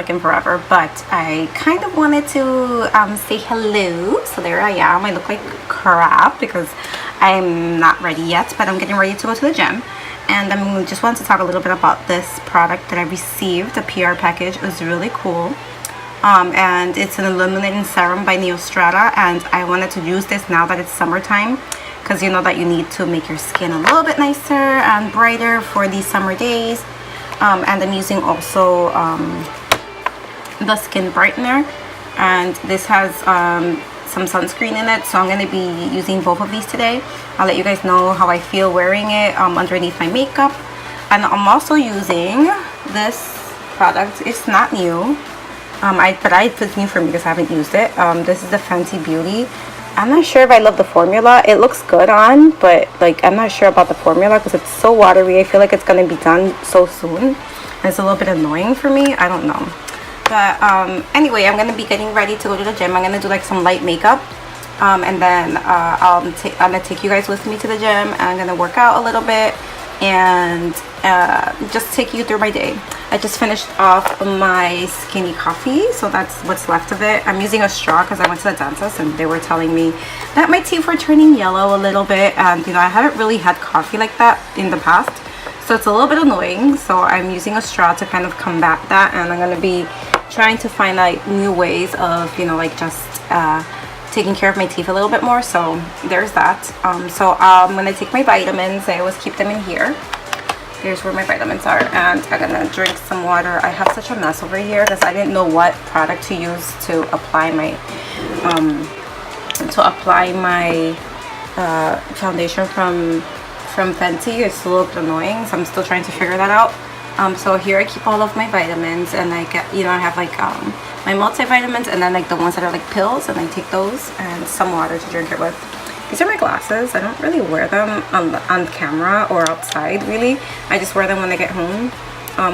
like in forever, but I kind of wanted to say hello. So there I am. I look like crap because I'm not ready yet, but I'm getting ready to go to the gym. And I just want to talk a little bit about this product that I received. The PR package. It was really cool. And it's an illuminating serum by Neostrata, and I wanted to use this now that it's summertime, because you know that you need to make your skin a little bit nicer and brighter for these summer days. And I'm using also the skin brightener, and this has some sunscreen in it, so I'm going to be using both of these today. I'll let you guys know how I feel wearing it underneath my makeup. And I'm also using this product. It's not new, but it's new for me because I haven't used it. This is the Fenty Beauty. I'm not sure if I love the formula. It looks good on, but like I'm not sure about the formula because it's so watery. I feel like it's going to be done so soon, and it's a little bit annoying for me. I don't know. But anyway, I'm going to be getting ready to go to the gym. I'm going to do like some light makeup, and then I'm going to take you guys with me to the gym, and I'm going to work out a little bit and just take you through my day. I just finished off my skinny coffee, so that's what's left of it. I'm using a straw because I went to the dentist and they were telling me that my teeth were turning yellow a little bit, and you know, I haven't really had coffee like that in the past, so it's a little bit annoying. So I'm using a straw to kind of combat that, and I'm going to be trying to find like new ways of, you know, like just taking care of my teeth a little bit more. So there's that. So I'm going to take my vitamins. I always keep them in here. Here's where my vitamins are, and I'm gonna drink some water. I have such a mess over here because I didn't know what product to use to apply my foundation from Fenty. It's a little bit annoying, so I'm still trying to figure that out. So here I keep all of my vitamins, and I get, you know, I have like my multivitamins, and then like the ones that are like pills, and I take those, and some water to drink it with. These are my glasses. I don't really wear them on camera or outside, really. I just wear them when I get home,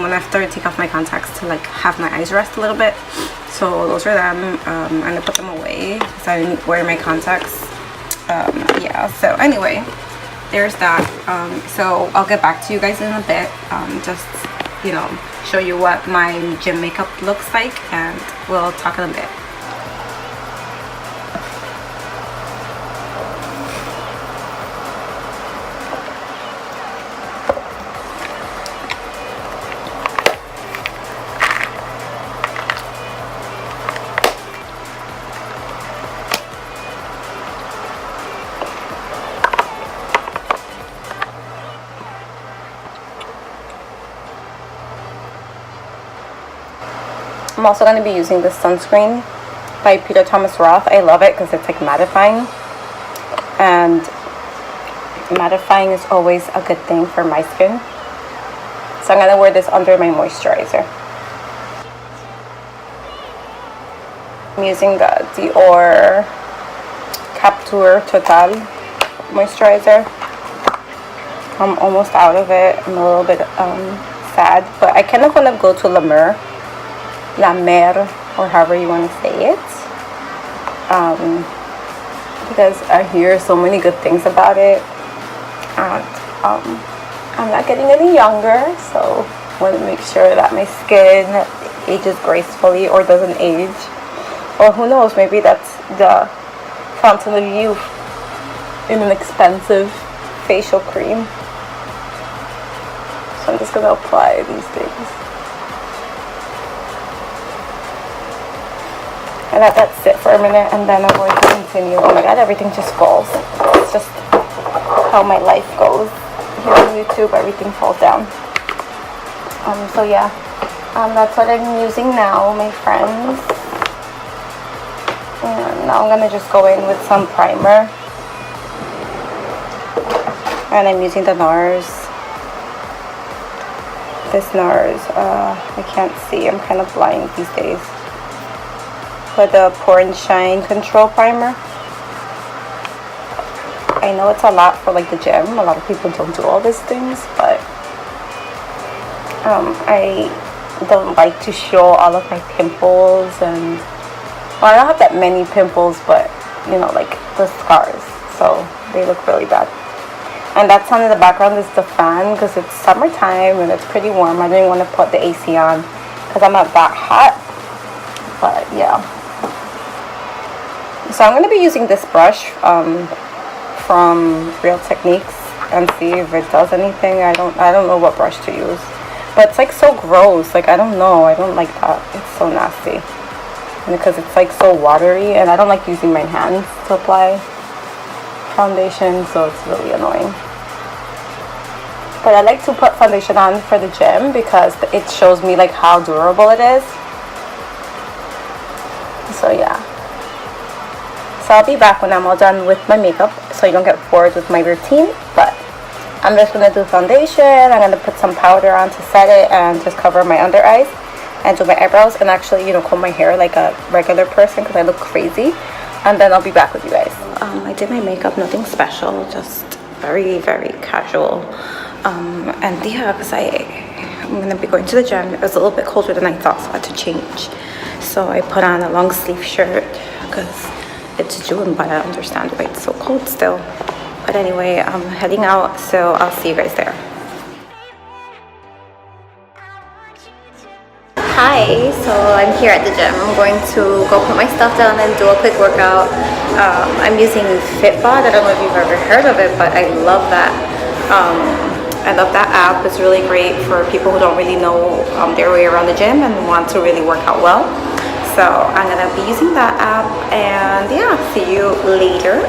when after I take off my contacts to like have my eyes rest a little bit. So those are them. I'm gonna put them away because I didn't wear my contacts. Yeah, so anyway, there's that. So I'll get back to you guys in a bit. Just, you know, show you what my gym makeup looks like, and we'll talk in a bit. I'm also going to be using this sunscreen by Peter Thomas Roth. I love it because it's like mattifying, and mattifying is always a good thing for my skin. So I'm going to wear this under my moisturizer. I'm using the Dior Capture Total moisturizer. I'm almost out of it. I'm a little bit sad, but I kind of want to go to La Mer, or however you want to say it, because I hear so many good things about it, and I'm not getting any younger, so I want to make sure that my skin ages gracefully or doesn't age, or who knows, maybe that's the fountain of youth in an expensive facial cream. So I'm just going to apply these things. I let that sit for a minute, and then I'm going to continue. Oh my god, everything just falls. It's just how my life goes. Here on YouTube, everything falls down. So yeah, that's what I'm using now, my friends. And now I'm gonna just go in with some primer. And I'm using the NARS. This NARS, I can't see. I'm kind of blind these days. For the Pore and Shine Control Primer. I know it's a lot for like the gym. A lot of people don't do all these things, but I don't like to show all of my pimples, and well, I don't have that many pimples, but you know, like the scars, so they look really bad. And that sound in the background is the fan because it's summertime and it's pretty warm. I didn't want to put the AC on because I'm not that hot. yeah. So I'm going to be using this brush from Real Techniques and see if it does anything. I don't know what brush to use, but it's like so gross. Like, I don't know, I don't like that. It's so nasty because it's like so watery, and I don't like using my hands to apply foundation, so it's really annoying. But I like to put foundation on for the gym because it shows me like how durable it is. So yeah. So I'll be back when I'm all done with my makeup, so you don't get bored with my routine. But I'm just gonna do foundation. I'm gonna put some powder on to set it and just cover my under eyes and do my eyebrows, and actually, you know, comb my hair like a regular person because I look crazy. And then I'll be back with you guys. I did my makeup, nothing special, just very, very casual. And yeah, because I'm gonna be going to the gym. It was a little bit colder than I thought, so I had to change. So I put on a long sleeve shirt because it's June, but I understand why it's so cold still. But anyway, I'm heading out, so I'll see you guys there. Hi, so I'm here at the gym. I'm going to go put my stuff down and do a quick workout. I'm using Fitbod. I don't know if you've ever heard of it, but I love that. I love that app. It's really great for people who don't really know their way around the gym and want to really work out well. So I'm gonna be using that app, and yeah, see you later.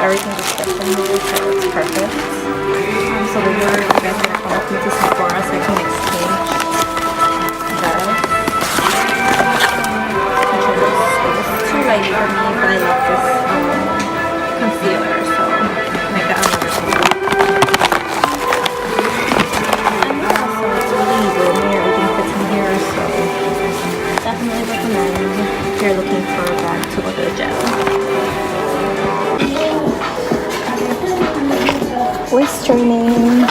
Everything is fresh in here, so it's perfect. So later, you guys are gonna come with me to Sephora so I can exchange this. This is too light for me, but I love this concealer, so make that another concealer. And yeah, so it's really roomy, everything fits in here, so definitely recommend if you're looking for a bag to go to the gym. Waist training.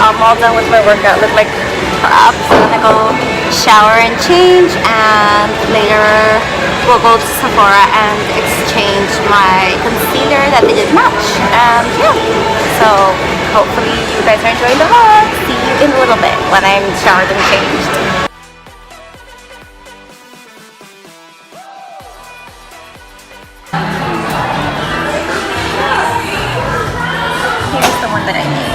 I'm all done with my workout. Look like crap. So I'm gonna go shower and change, and later we'll go to Sephora and exchange my concealer that didn't match. And yeah, so hopefully you guys are enjoying the vlog. See you in a little bit when I'm showered and changed. Here's the one that I need.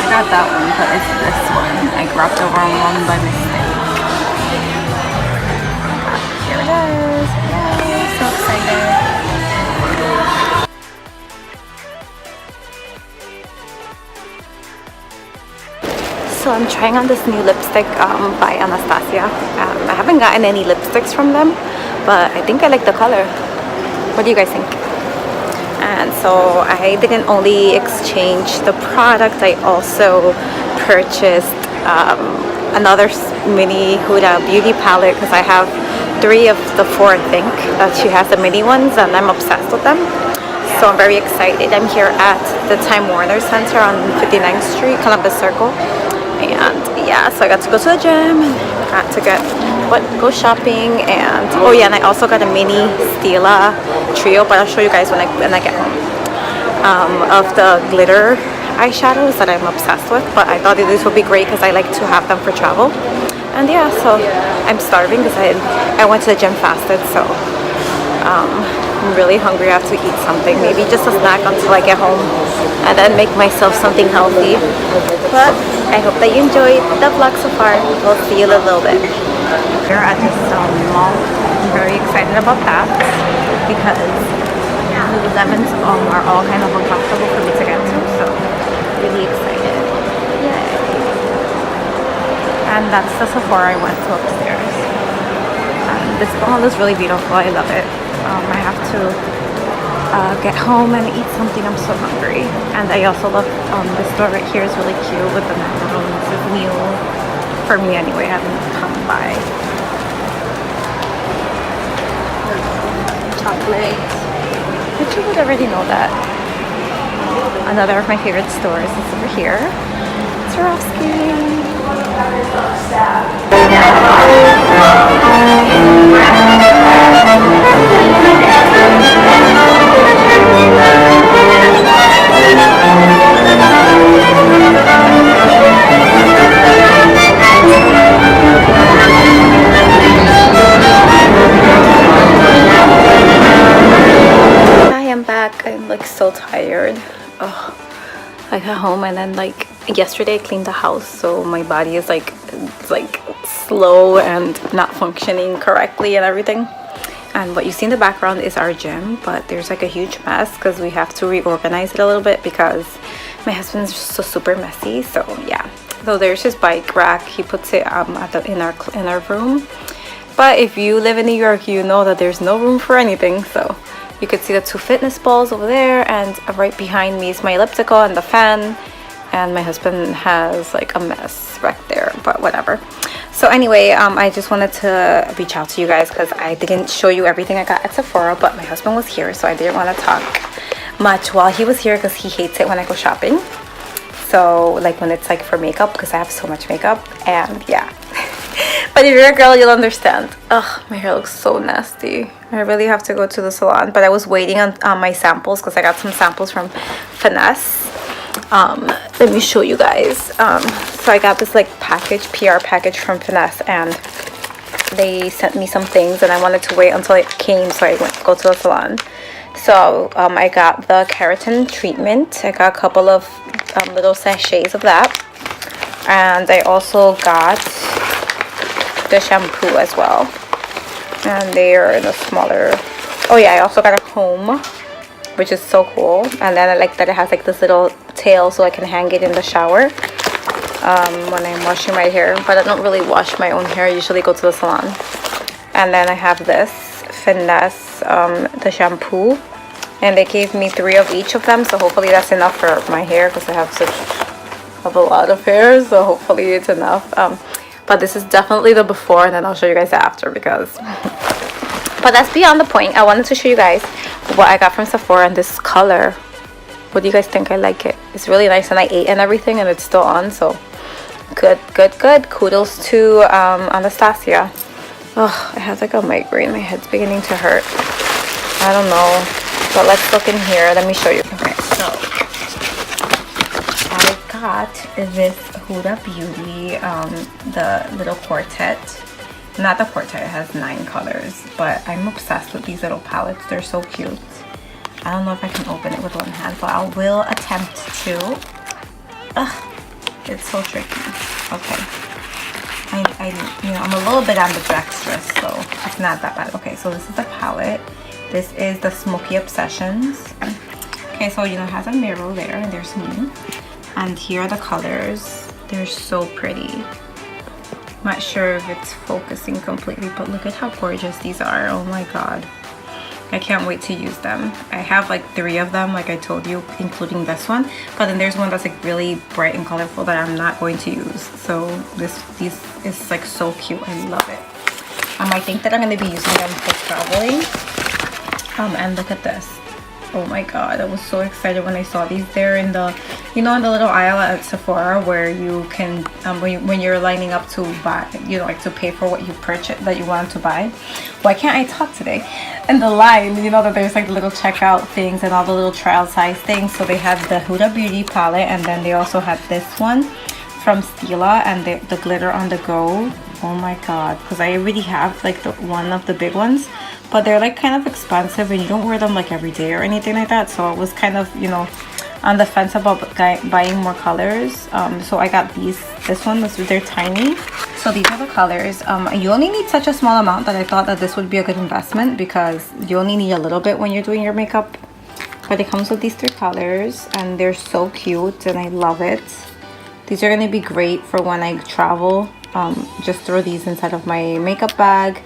Not that one, but it's this one. I grabbed the wrong one by mistake. Here it is. Yay, so excited. So I'm trying on this new lipstick by Anastasia. I haven't gotten any lipsticks from them, but I think I like the color. What do you guys think? And so I didn't only exchange the product, I also purchased another mini Huda beauty palette because I have 3 of the 4, I think, that she has the mini ones, and I'm obsessed with them. So I'm very excited. I'm here at the Time Warner Center on 59th Street, Columbus Circle. And yeah, so I got to go to the gym, got to go shopping, and oh yeah, and I also got a mini Stila trio, but I'll show you guys when I get home, of the glitter eyeshadows that I'm obsessed with. But I thought this would be great because I like to have them for travel. And yeah, so I'm starving because I went to the gym fasted, so I'm really hungry. I have to eat something, maybe just a snack until I get home, and then make myself something healthy. But I hope that you enjoyed the vlog so far. We'll see you in a little bit. We're at this mall. I'm very excited about that because Lululemons are all kind of uncomfortable for me to get to, so really excited. Yay. And that's the Sephora I went to upstairs. This mall is really beautiful. I love it. I have to get home and eat something. I'm so hungry. And I also love the store right here is really cute with the macarons. It's new for me anyway. I haven't come by. Chocolate. But you would already know that. Another of my favorite stores is over here. Swarovski. I am back. I'm like so tired. Oh, I got home and then like yesterday I cleaned the house, so my body is like slow and not functioning correctly and everything. And what you see in the background is our gym, but there's like a huge mess because we have to reorganize it a little bit because my husband's so super messy. So yeah, so there's his bike rack. He puts it in our room, but if you live in New York, you know that there's no room for anything. So you could see the 2 fitness balls over there, and right behind me is my elliptical and the fan. And my husband has like a mess right there, but whatever. So anyway, I just wanted to reach out to you guys because I didn't show you everything I got at Sephora, but my husband was here, so I didn't want to talk much while he was here because he hates it when I go shopping. So like when it's like for makeup, because I have so much makeup, and yeah. But if you're a girl, you'll understand. Ugh, my hair looks so nasty. I really have to go to the salon, but I was waiting on my samples because I got some samples from Finesse. Let me show you guys. So I got this like PR package from Finesse, and they sent me some things, and I wanted to wait until it came so I went to go to the salon. So I got the keratin treatment. I got a couple of little sachets of that, and I also got the shampoo as well, and they are in a smaller. Oh yeah, I also got a comb, which is so cool. And then I like that it has like this little tail so I can hang it in the shower when I'm washing my hair, but I don't really wash my own hair. I usually go to the salon. And then I have this Finesse the shampoo, and they gave me 3 of each of them, so hopefully that's enough for my hair because I have a lot of hair, so hopefully it's enough. But this is definitely the before, and then I'll show you guys the after because but that's beyond the point. I wanted to show you guys what I got from Sephora in this color. What do you guys think? I like it. It's really nice, and I ate and everything, and it's still on, so good. Kudos to Anastasia. Oh, I have like a migraine. My head's beginning to hurt. I don't know, but let's look in here. Let me show you. Okay, so I got this Huda Beauty the little quartet. Not the quartet, it has 9 colors, but I'm obsessed with these little palettes. They're so cute. I don't know if I can open it with one hand, but I will attempt to. Ugh, it's so tricky. Okay. I'm a little bit ambidextrous, so it's not that bad. Okay, so this is the palette. This is the Smoky Obsessions. Okay, so it has a mirror there, and there's me. And here are the colors. They're so pretty. Not sure if it's focusing completely, but look at how gorgeous these are. Oh my god, I can't wait to use them. I have like 3 of them, like I told you, including this one, but then there's one that's like really bright and colorful that I'm not going to use. So these is like so cute. I love it. I think that I'm going to be using them for traveling. And look at this. Oh my god, I was so excited when I saw these. They're in the, in the little aisle at Sephora where you can, when you're lining up to buy, like to pay for what you purchase, that you want to buy. Why can't I talk today? In the line, that there's like little checkout things and all the little trial size things. So they had the Huda Beauty palette, and then they also had this one from Stila, and the glitter on the go. Oh my god, because I already have like one of the big ones, but they're like kind of expensive, and you don't wear them like every day or anything like that. So I was kind of on the fence about buying more colors. So I got this one. They're tiny. So these are the colors. You only need such a small amount that I thought that this would be a good investment, because you only need a little bit when you're doing your makeup. But it comes with these 3 colors, and they're so cute, and I love it. These are going to be great for when I travel just throw these inside of my makeup bag.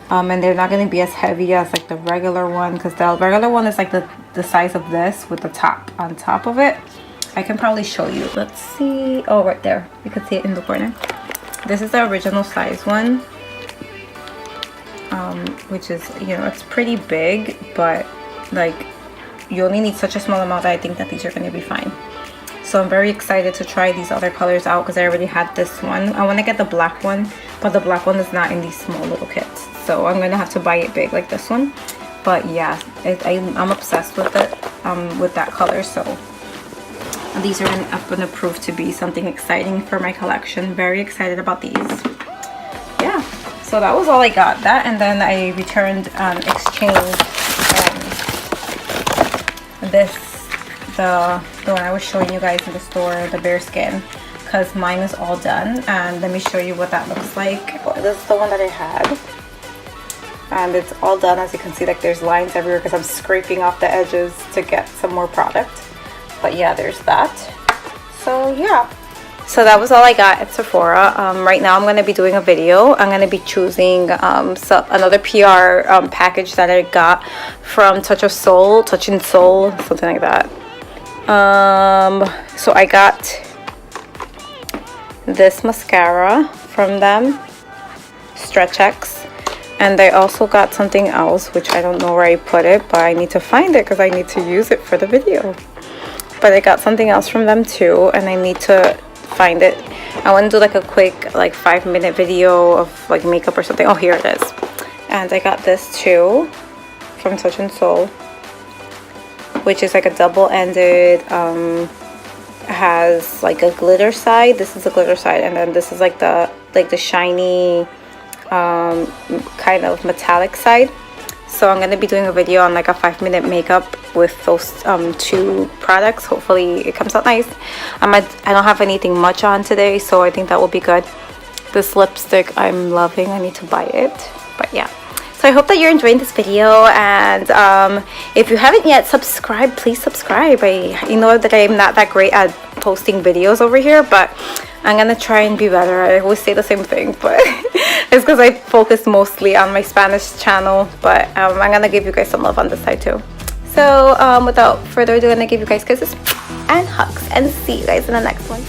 And they're not going to be as heavy as like the regular one, because the regular one is like the size of this with the top on top of it. I can probably show you. Let's see. Oh, right there. You can see it in the corner. This is the original size one, which is, you know, it's pretty big, but like you only need such a small amount that I think that these are going to be fine. So I'm very excited to try these other colors out, because I already had this one. I want to get the black one, but the black one is not in these small little kits. So I'm going to have to buy it big like this one. But yeah, I'm obsessed with it, with that color. So these are going to prove to be something exciting for my collection. Very excited about these. Yeah, so that was all I got. That, and then I returned, exchanged the one I was showing you guys in the store, the bearskin, because mine is all done. And let me show you what that looks like. This is the one that I had, and it's all done. As you can see, like there's lines everywhere because I'm scraping off the edges to get some more product. But yeah, there's that. So yeah, so that was all I got at Sephora. Right now I'm going to be doing a video. I'm going to be choosing another PR package that I got from Touch and Soul, something like that. So I got this mascara from them, Stretch X, and I also got something else which I don't know where I put it, but I need to find it because I need to use it for the video. But I got something else from them too, and I need to find it. I want to do like a quick like 5-minute video of like makeup or something. Oh, here it is. And I got this too from Touch and Soul, which is like a double-ended, has like a glitter side. This is the glitter side, and then this is like the shiny kind of metallic side. So I'm going to be doing a video on like a 5-minute makeup with those two products. Hopefully it comes out nice. I don't have anything much on today, so I think that will be good. This lipstick I'm loving. I need to buy it. But yeah, so I hope that you're enjoying this video, and if you haven't yet subscribed, please subscribe. I know that I'm not that great at posting videos over here, but I'm gonna try and be better. I always say the same thing, but it's because I focus mostly on my Spanish channel. But I'm gonna give you guys some love on this side too. So without further ado, I'm gonna give you guys kisses and hugs, and see you guys in the next one.